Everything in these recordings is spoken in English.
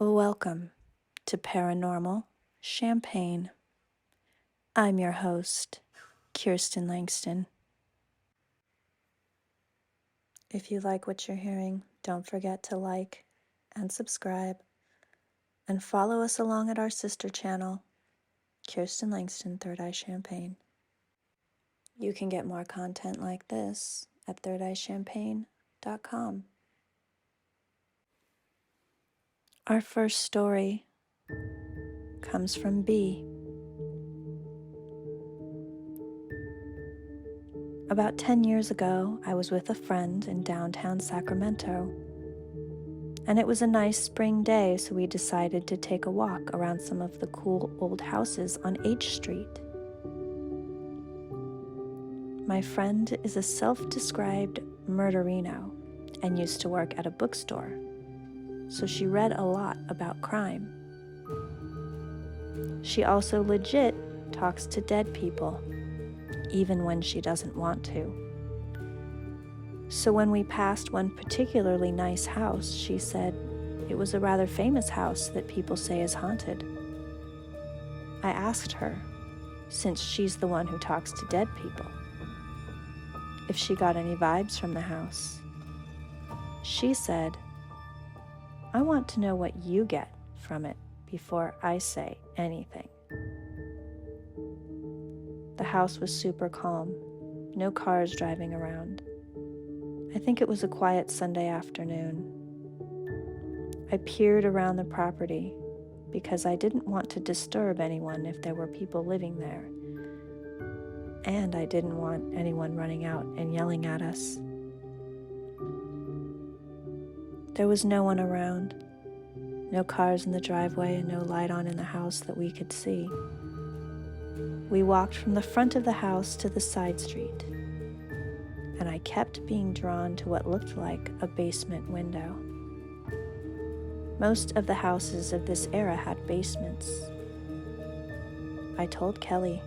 Welcome to Paranormal Champagne. I'm your host, Kirsten Langston. If you like what you're hearing, don't forget to like and subscribe and follow us along at our sister channel, Kirsten Langston Third Eye Champagne. You can get more content like this at thirdeyechampagne.com. Our first story comes from B. About 10 years ago, I was with a friend in downtown Sacramento, and it was a nice spring day, so we decided to take a walk around some of the cool old houses on H Street. My friend is a self-described murderino and used to work at a bookstore, so she read a lot about crime. She also legit talks to dead people, even when she doesn't want to. So when we passed one particularly nice house, she said it was a rather famous house that people say is haunted. I asked her, since she's the one who talks to dead people, if she got any vibes from the house. She said, "I want to know what you get from it before I say anything." The house was super calm, no cars driving around. I think it was a quiet Sunday afternoon. I peered around the property because I didn't want to disturb anyone if there were people living there, and I didn't want anyone running out and yelling at us. There was no one around, no cars in the driveway and no light on in the house that we could see. We walked from the front of the house to the side street, and I kept being drawn to what looked like a basement window. Most of the houses of this era had basements. I told Kelly,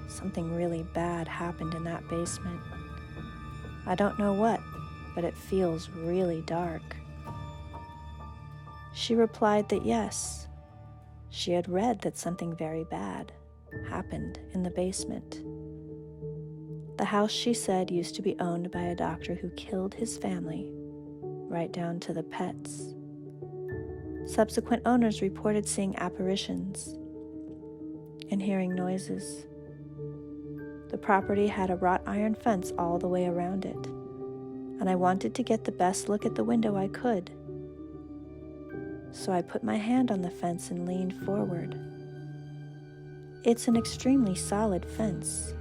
something really bad happened in that basement. I don't know what, but it feels really dark. She replied that yes, she had read that something very bad happened in the basement. The house, she said, used to be owned by a doctor who killed his family, right down to the pets. Subsequent owners reported seeing apparitions and hearing noises. The property had a wrought iron fence all the way around it, and I wanted to get the best look at the window I could. So I put my hand on the fence and leaned forward. It's an extremely solid fence,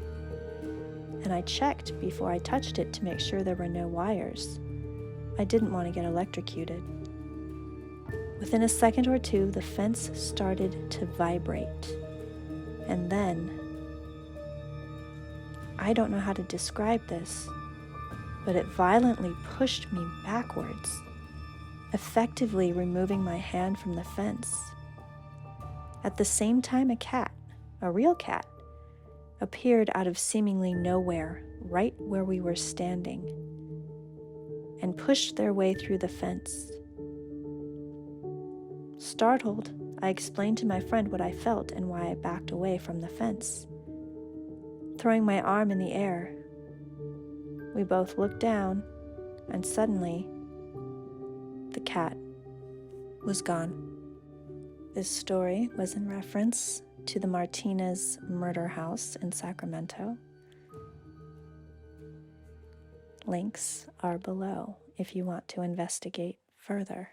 and I checked before I touched it to make sure there were no wires. I didn't want to get electrocuted. Within a second or two, the fence started to vibrate, and then, I don't know how to describe this, but it violently pushed me backwards, effectively removing my hand from the fence. At the same time, a cat, a real cat, appeared out of seemingly nowhere, right where we were standing, and pushed their way through the fence. Startled, I explained to my friend what I felt and why I backed away from the fence. Throwing my arm in the air, we both looked down, and suddenly, the cat was gone. This story was in reference to the Martinez murder house in Sacramento. Links are below if you want to investigate further.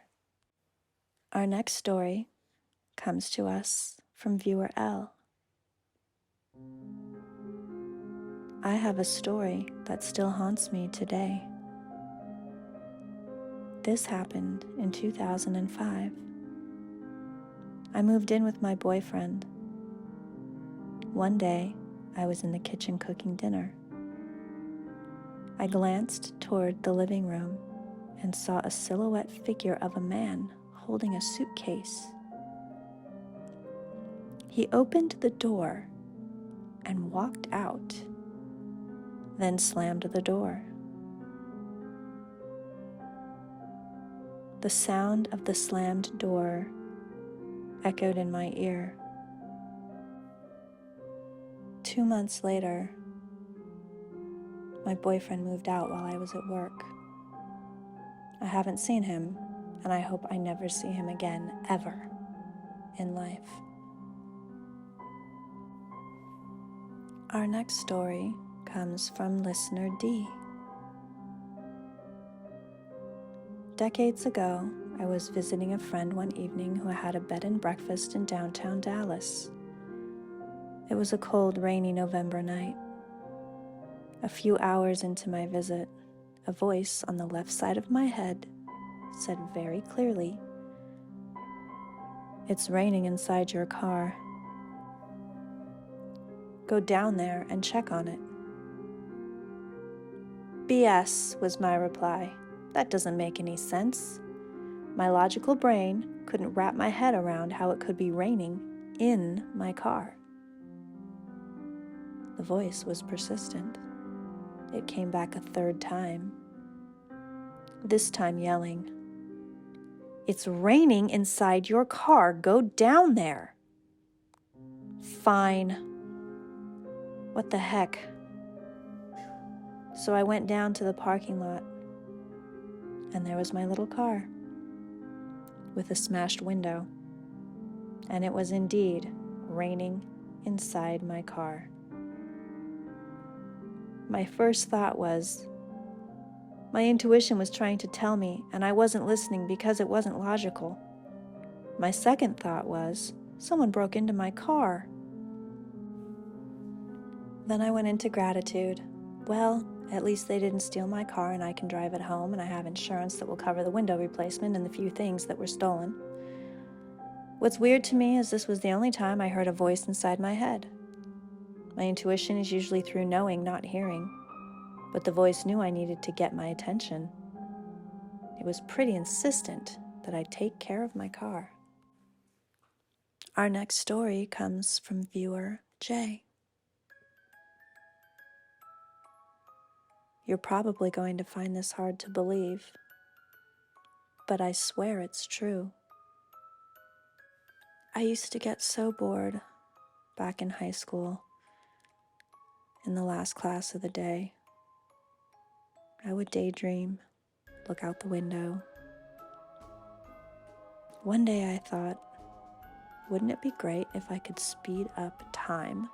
Our next story comes to us from viewer L. I have a story that still haunts me today. This happened in 2005. I moved in with my boyfriend. One day, I was in the kitchen cooking dinner. I glanced toward the living room and saw a silhouette figure of a man holding a suitcase. He opened the door and walked out, then slammed the door. The sound of the slammed door echoed in my ear. 2 months later, my boyfriend moved out while I was at work. I haven't seen him, and I hope I never see him again, ever, in life. Our next story comes from listener D. Decades ago, I was visiting a friend one evening who had a bed and breakfast in downtown Dallas. It was a cold, rainy November night. A few hours into my visit, a voice on the left side of my head said very clearly, "It's raining inside your car. Go down there and check on it." "BS," was my reply. "That doesn't make any sense." My logical brain couldn't wrap my head around how it could be raining in my car. The voice was persistent. It came back a third time, this time yelling, "It's raining inside your car. Go down there." Fine. What the heck? So I went down to the parking lot, and there was my little car with a smashed window, and it was indeed raining inside my car. My first thought was, my intuition was trying to tell me, and I wasn't listening because it wasn't logical. My second thought was, someone broke into my car. Then I went into gratitude. Well, at least they didn't steal my car and I can drive it home, and I have insurance that will cover the window replacement and the few things that were stolen. What's weird to me is this was the only time I heard a voice inside my head. My intuition is usually through knowing, not hearing, but the voice knew I needed to get my attention. It was pretty insistent that I take care of my car. Our next story comes from viewer Jay. You're probably going to find this hard to believe, but I swear it's true. I used to get so bored back in high school, in the last class of the day. I would daydream, look out the window. One day I thought, wouldn't it be great if I could speed up time?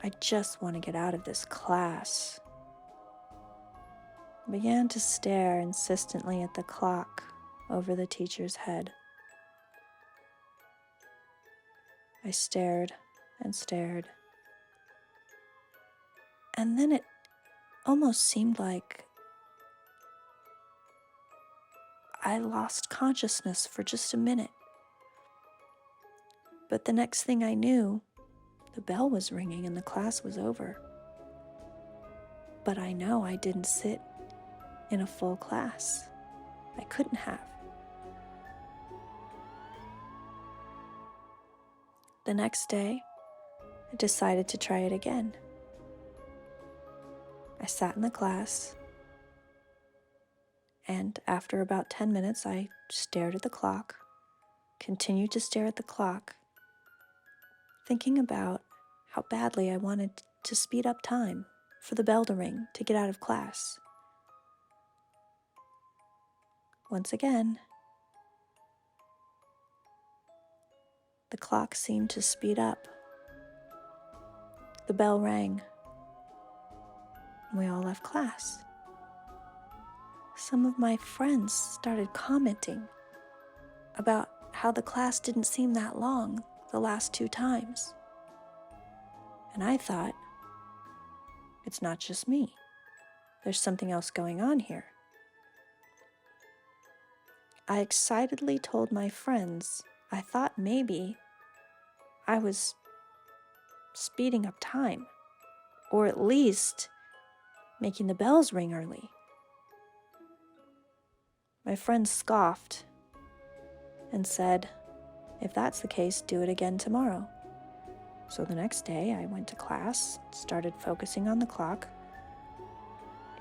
I just want to get out of this class. I began to stare insistently at the clock over the teacher's head. I stared and stared. And then it almost seemed like I lost consciousness for just a minute. But the next thing I knew, the bell was ringing and the class was over. But I know I didn't sit in a full class. I couldn't have. The next day, I decided to try it again. I sat in the class, and after about 10 minutes, I stared at the clock, continued to stare at the clock, thinking about how badly I wanted to speed up time for the bell to ring to get out of class. Once again, the clock seemed to speed up. The bell rang, and we all left class. Some of my friends started commenting about how the class didn't seem that long the last 2 times. And I thought, it's not just me. There's something else going on here. I excitedly told my friends I thought maybe I was speeding up time, or at least making the bells ring early. My friends scoffed and said, if that's the case, do it again tomorrow. So the next day I went to class, started focusing on the clock,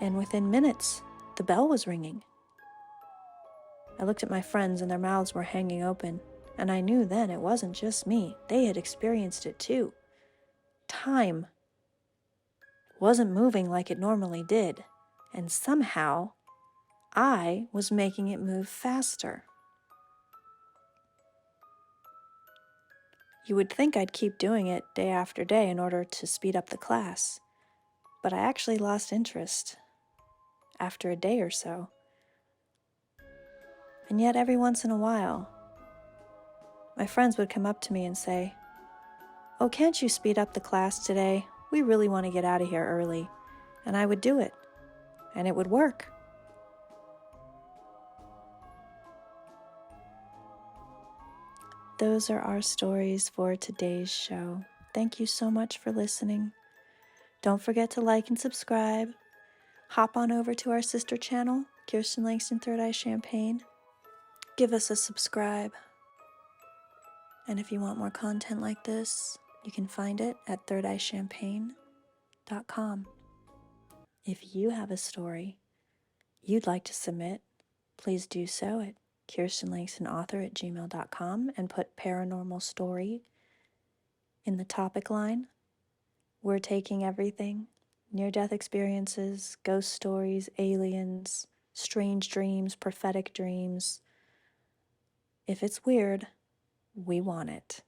and within minutes the bell was ringing. I looked at my friends and their mouths were hanging open, and I knew then it wasn't just me. They had experienced it too. Time wasn't moving like it normally did, and somehow I was making it move faster. You would think I'd keep doing it day after day in order to speed up the class, but I actually lost interest after a day or so. And yet every once in a while, my friends would come up to me and say, "Oh, can't you speed up the class today? We really want to get out of here early." And I would do it, and it would work. Those are our stories for today's show. Thank you so much for listening. Don't forget to like and subscribe. Hop on over to our sister channel, Kirsten Langston Third Eye Champagne. Give us a subscribe. And if you want more content like this, you can find it at thirdeyechampagne.com. If you have a story you'd like to submit, please do so at kirstenlangstonauthor@gmail.com and put paranormal story in the topic line. We're taking everything: near-death experiences, ghost stories, aliens, strange dreams, prophetic dreams. If it's weird, we want it.